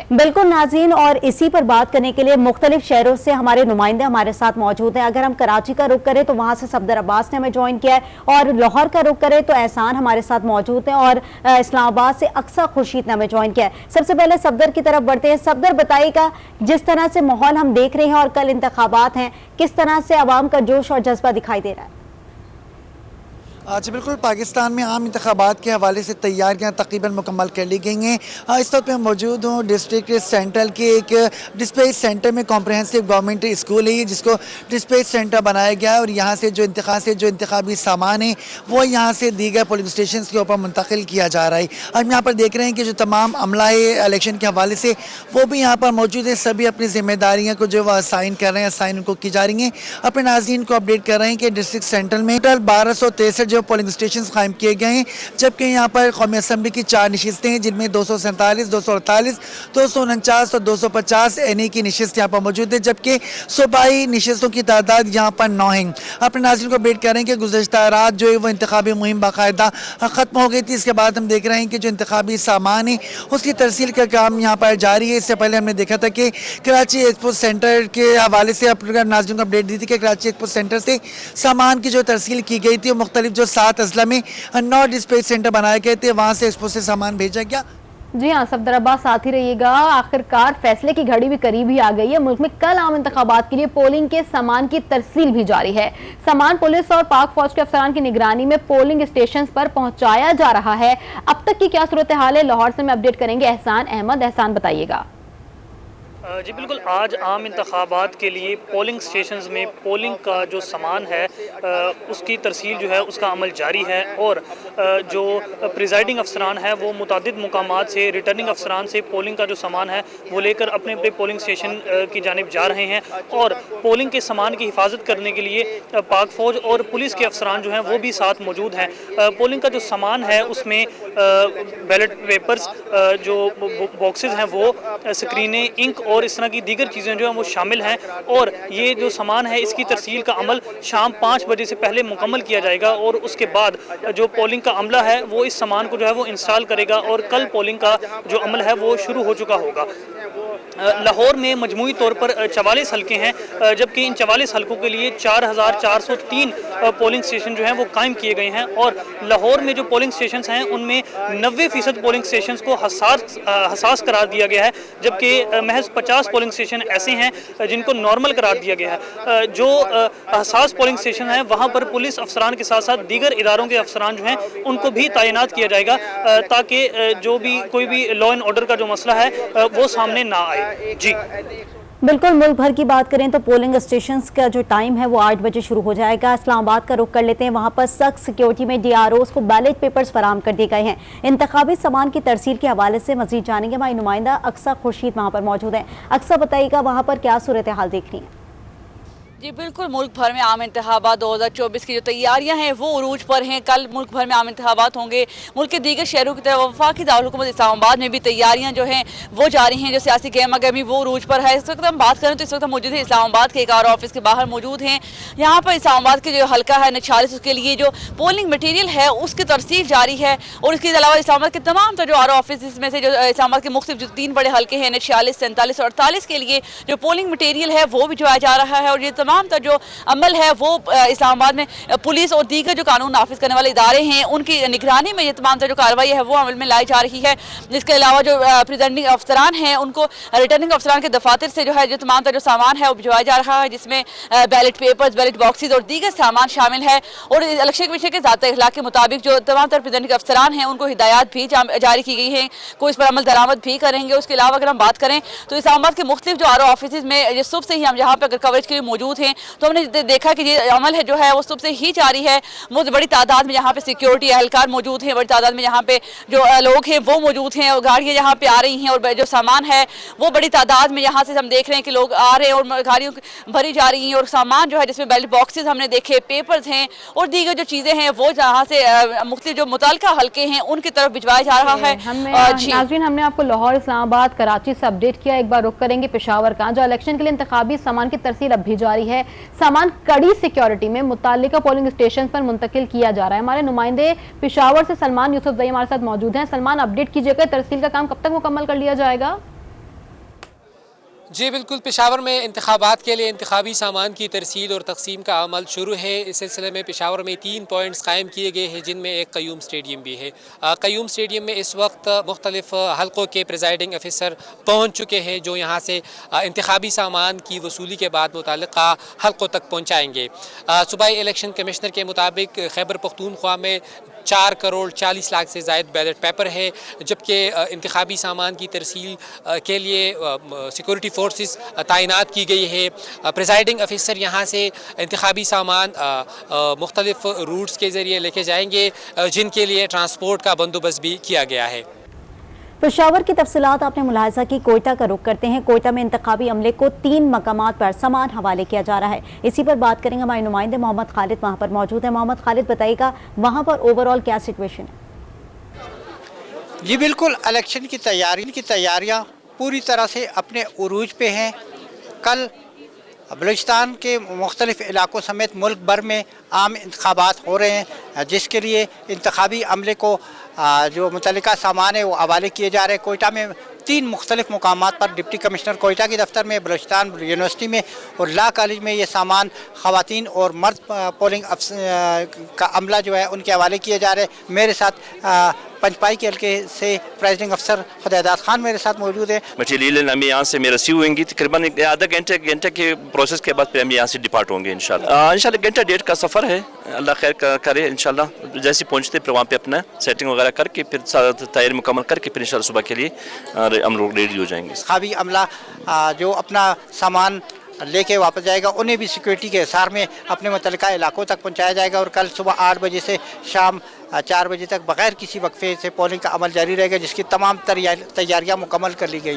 ہے۔ بالکل ناظرین، اور اسی پر بات کرنے کے لیے مختلف شہروں سے ہمارے نمائندے ہمارے ساتھ موجود ہیں۔ اگر ہم کراچی کا رخ کریں تو وہاں سے صفدر عباس نے ہمیں جوائن کیا ہے، اور لاہور کا رخ کریں تو احسان ہمارے ساتھ موجود ہیں، اور اسلام آباد سے اقصیٰ خورشید نے ہمیں جوائن کیا ہے۔ سب سے پہلے صفدر کی طرف بڑھتے ہیں۔ صفدر بتائیے گا، جس طرح سے ماحول ہم دیکھ رہے ہیں اور کل انتخابات ہیں، کس طرح سے عوام کا جوش اور جذبہ دکھائی دے رہا ہے؟ جی بالکل، پاکستان میں عام انتخابات کے حوالے سے تیاریاں تقریباً مکمل کر لی گئی ہیں۔ اس وقت میں موجود ہوں ڈسٹرکٹ سینٹرل کے ایک ڈسپیچ سینٹر میں۔ کمپریہنسو گورنمنٹ اسکول ہے جس کو ڈسپیچ سینٹر بنایا گیا ہے، اور یہاں سے جو انتخابی سامان ہے وہ یہاں سے دیگر پولنگ اسٹیشنز کے اوپر منتقل کیا جا رہا ہے۔ ہم یہاں پر دیکھ رہے ہیں کہ جو تمام عملہ ہے الیکشن کے حوالے سے وہ بھی یہاں پر موجود ہے۔ سبھی اپنی ذمہ داریاں کو جو وہ اسائن کر رہے ہیں، اسائن ان کو کی جا رہی ہیں۔ اپنے ناظرین کو اپڈیٹ کر رہے ہیں کہ ڈسٹرکٹ سینٹرل میں 1263 جو پولنگ اسٹیشنز قائم کیے گئے ہیں، جبکہ یہاں پر قومی اسمبلی کی 4 نشستیں ہیں، جن میں 247، 248، 249 اور 250 این اے کی نشست یہاں پر موجود ہے، جبکہ صوبائی نشستوں کی تعداد یہاں پر 9 ہیں۔ اپنے ناظرین کو اپڈیٹ کر رہے ہیں کہ گزشتہ رات جو ہے وہ انتخابی مہم باقاعدہ ختم ہو گئی تھی۔ اس کے بعد ہم دیکھ رہے ہیں کہ جو انتخابی سامان ہے اس کی ترسیل کا کام یہاں پر جاری ہے۔ اس سے پہلے ہم نے دیکھا تھا کہ کراچی ایکسپو سینٹر کے حوالے سے اپنے ناظرین کو اپڈیٹ دی تھی کہ کراچی ایکسپو سینٹر سے سامان کی جو ترسیل کی گئی تھی، وہ مختلف جو 7 اضلاع میں 9 ڈسپیچ سینٹر بنائے گئے تھے، وہاں سے ایکسپو سے سامان بھیجا گیا۔ جی ہاں صفدر عباس، ساتھ ہی رہیے گا۔ آخرکار فیصلے کی گھڑی بھی قریب ہی آ گئی ہے۔ ملک میں کل عام انتخابات کے لیے پولنگ کے سامان کی ترسیل بھی جاری ہے۔ سامان پولیس اور پاک فوج کے افسران کی نگرانی میں پولنگ اسٹیشنز پر پہنچایا جا رہا ہے۔ اب تک کی کیا صورتحال ہے، لاہور سے میں اپڈیٹ کریں گے احسان احمد۔ احسان بتائیے گا۔ جی بالکل، آج عام انتخابات کے لیے پولنگ سٹیشنز میں پولنگ کا جو سامان ہے اس کی ترسیل جو ہے اس کا عمل جاری ہے، اور جو پریزائڈنگ افسران ہیں وہ متعدد مقامات سے ریٹرننگ افسران سے پولنگ کا جو سامان ہے وہ لے کر اپنے اپنے پولنگ سٹیشن کی جانب جا رہے ہیں، اور پولنگ کے سامان کی حفاظت کرنے کے لیے پاک فوج اور پولیس کے افسران جو ہیں وہ بھی ساتھ موجود ہیں۔ پولنگ کا جو سامان ہے اس میں بیلٹ پیپرز، جو باکسز ہیں وہ، سکرینیں، انک اور اس طرح کی دیگر چیزیں جو ہیں وہ شامل ہیں، اور یہ جو سامان ہے اس کی ترسیل کا عمل شام 5 بجے سے پہلے مکمل کیا جائے گا، اور اس کے بعد جو پولنگ کا عملہ ہے وہ اس سامان کو جو ہے وہ انسٹال کرے گا، اور کل پولنگ کا جو عمل ہے وہ شروع ہو چکا ہوگا۔ لاہور میں مجموعی طور پر 44 حلقے ہیں، جبکہ ان 44 حلقوں کے لیے 4403 پولنگ سٹیشن جو ہیں وہ قائم کیے گئے ہیں، اور لاہور میں جو پولنگ سٹیشنز ہیں ان میں 90% پولنگ سٹیشنز کو حساس قرار دیا گیا ہے، جبکہ محض 50 پولنگ سٹیشن ایسے ہیں جن کو نارمل قرار دیا گیا ہے۔ جو حساس پولنگ سٹیشن ہیں وہاں پر پولیس افسران کے ساتھ ساتھ دیگر اداروں کے افسران جو ہیں ان کو بھی تعینات کیا جائے گا، تاکہ جو بھی کوئی بھی لا اینڈ آرڈر کا جو مسئلہ ہے وہ سامنے نہ آئے۔ جی بالکل، ملک بھر کی بات کریں تو پولنگ اسٹیشنز کا جو ٹائم ہے وہ 8 بجے شروع ہو جائے گا۔ اسلام آباد کا رخ کر لیتے ہیں، وہاں پر سخت سیکیورٹی میں ڈی آر اوز کو بیلٹ پیپرز فراہم کر دیے گئے ہیں۔ انتخابی سامان کی ترسیل کے حوالے سے مزید جانیں گے، ہماری نمائندہ اقصیٰ خورشید وہاں پر موجود ہیں۔ اقصیٰ بتائیے گا وہاں پر کیا صورتحال دیکھ رہی ہیں؟ جی بالکل، ملک بھر میں عام انتخابات 2024 کی جو تیاریاں ہیں وہ عروج پر ہیں۔ کل ملک بھر میں عام انتخابات ہوں گے۔ ملک کے دیگر شہروں کی طرح وفاقی دارالحکومت اسلام آباد میں بھی تیاریاں جو ہیں وہ جاری ہیں۔ جو سیاسی گہما گہمی وہ عروج پر ہے۔ اس وقت ہم بات کریں تو اس وقت ہم موجود ہیں اسلام آباد کے ایک آر او آفس کے باہر موجود ہیں۔ یہاں پر اسلام آباد کے جو حلقہ ہے 49، اس کے لیے جو پولنگ مٹیریل ہے اس کی ترسیل جاری ہے، اور اس کے علاوہ اسلام آباد کے تمام جو آر او آفس میں سے جو اسلام آباد کے مختلف جو 3 بڑے حلقے ہیں 46، 47 اور 48 کے لیے جو پولنگ مٹیریل ہے وہ بھجوایا جا رہا ہے، اور یہ تمام جو عمل ہے وہ اسلام آباد میں پولیس اور دیگر جو قانون نافذ کرنے والے ادارے ہیں ان کی نگرانی میں یہ تمام جو کارروائی ہے وہ عمل میں لائی جا رہی ہے۔ اس کے علاوہ جو پریزائڈنگ افسران ہیں ان کو ریٹرننگ افسران کے دفاتر سے جو ہے جو تمام جو سامان ہے وہ بھجوایا جا رہا ہے، جس میں بیلٹ پیپرز، بیلٹ باکسز اور دیگر سامان شامل ہے، اور الیکشن کمیشن کے ضابطۂ اخلاق کے مطابق جو تمام پریزائڈنگ افسران ہیں ان کو ہدایات بھی جاری کی گئی ہیں، کوئی اس پر عمل درآمد بھی کریں گے۔ اس کے علاوہ اگر ہم بات کریں تو اسلام آباد کے مختلف جو آر او آفسز میں صبح سے ہی ہم یہاں پہ اگر کوریج کے لیے موجود ہیں تو ہم نے دیکھا کہ یہ عمل ہے جو ہے وہ صبح سے ہی جاری ہے۔ بہت بڑی تعداد میں یہاں پہ سیکیورٹی اہلکار موجود ہیں، بڑی تعداد میں یہاں پہ جو لوگ ہیں وہ موجود ہیں، اور گاڑیاں یہاں پہ آ رہی ہیں، اور جو سامان ہے وہ بڑی تعداد میں یہاں سے ہم دیکھ رہے ہیں کہ لوگ آ رہے ہیں اور گاڑیوں بھری جا رہی ہیں، اور سامان جو ہے جس میں بیلٹ باکسز ہم نے دیکھے، پیپرز ہیں اور دیگر جو چیزیں ہیں وہ جہاں سے مختلف جو متعلقہ حلقے ہیں ان کی طرف بھجوایا جا رہا ہے۔ ناظرین، ہم نے آپ کو لاہور، اسلام آباد، کراچی سے اپڈیٹ کیا۔ ایک بار رخ کریں گے پشاور کا، جو الیکشن کے لیے انتخابی سامان کی ترسیل اب بھی جاری ہے۔ سامان کڑی سیکیورٹی میں متعلقہ پولنگ اسٹیشن پر منتقل کیا جا رہا ہے۔ ہمارے نمائندے پشاور سے سلمان یوسف زئی ہمارے ساتھ موجود ہیں۔ سلمان، اپڈیٹ کیجیے گا ترسیل کا کام کب تک مکمل کر لیا جائے گا؟ جی بالکل، پشاور میں انتخابات کے لیے انتخابی سامان کی ترسیل اور تقسیم کا عمل شروع ہے۔ اس سلسلے میں پشاور میں 3 پوائنٹس قائم کیے گئے ہیں، جن میں ایک قیوم اسٹیڈیم بھی ہے۔ قیوم اسٹیڈیم میں اس وقت مختلف حلقوں کے پریزائڈنگ افیسر پہنچ چکے ہیں، جو یہاں سے انتخابی سامان کی وصولی کے بعد متعلقہ حلقوں تک پہنچائیں گے۔ صوبائی الیکشن کمشنر کے مطابق خیبر پختونخوا میں 4 کروڑ 40 لاکھ سے زائد بیلٹ پیپر ہے، جبکہ انتخابی سامان کی ترسیل کے لیے سیکورٹی فورسز تعینات کی گئی ہے۔ پریزائڈنگ افیسر یہاں سے انتخابی سامان مختلف روٹس کے ذریعے لے کے جائیں گے، جن کے لیے ٹرانسپورٹ کا بندوبست بھی کیا گیا ہے۔ پشاور کی تفصیلات آپ نے ملاحظہ کی، کوئٹہ کا رخ کرتے ہیں۔ کوئٹہ میں انتخابی عملے کو 3 مقامات پر سامان حوالے کیا جا رہا ہے، اسی پر بات کریں گے۔ ہمارے نمائندے محمد خالد وہاں پر موجود ہیں۔ محمد خالد، بتائیے گا وہاں پر اوور آل کیا سچویشن ہے؟ جی بالکل، الیکشن کی تیاریاں پوری طرح سے اپنے عروج پہ ہیں۔ کل بلوچستان کے مختلف علاقوں سمیت ملک بھر میں عام انتخابات ہو رہے ہیں، جس کے لیے انتخابی عملے کو جو متعلقہ سامان ہے وہ حوالے کیے جا رہے ہیں۔ کوئٹہ میں 3 مختلف مقامات پر ڈپٹی کمشنر کوئٹہ کے دفتر میں، بلوچستان یونیورسٹی میں اور لا کالج میں یہ سامان خواتین اور مرد پولنگ کا عملہ جو ہے ان کے حوالے کیے جا رہے ہیں۔ میرے ساتھ پنچپائی کے حلقے سے پریزائڈنگ افسر خدیداد خان میرے ساتھ موجود ہے۔ مٹیریل ہمیں یہاں سے میں رسیو ہوئیں گی، تقریباً آدھا گھنٹے کے پروسیس کے بعد پھر ہم یہاں سے ڈپارٹ ہوں گے انشاءاللہ۔ گھنٹہ 1.5 کا سفر ہے، اللہ خیر کرے انشاءاللہ۔ جیسے پہنچتے پھر وہاں پہ اپنا سیٹنگ وغیرہ کر کے پھر تیاری مکمل کر کے پھر انشاءاللہ صبح کے لیے ہم لوگ ریڈی ہو جائیں گے۔ انتخابی عملہ جو اپنا سامان لے کے واپس جائے گا، انہیں بھی سیکورٹی کے حصار میں اپنے متعلقہ علاقوں تک پہنچایا جائے گا، اور کل صبح 8 بجے سے شام 4 بجے تک بغیر کسی وقفے سے پولنگ کا عمل جاری رہے گا، جس کی تمام تیاریاں مکمل کر لی گئی ہیں۔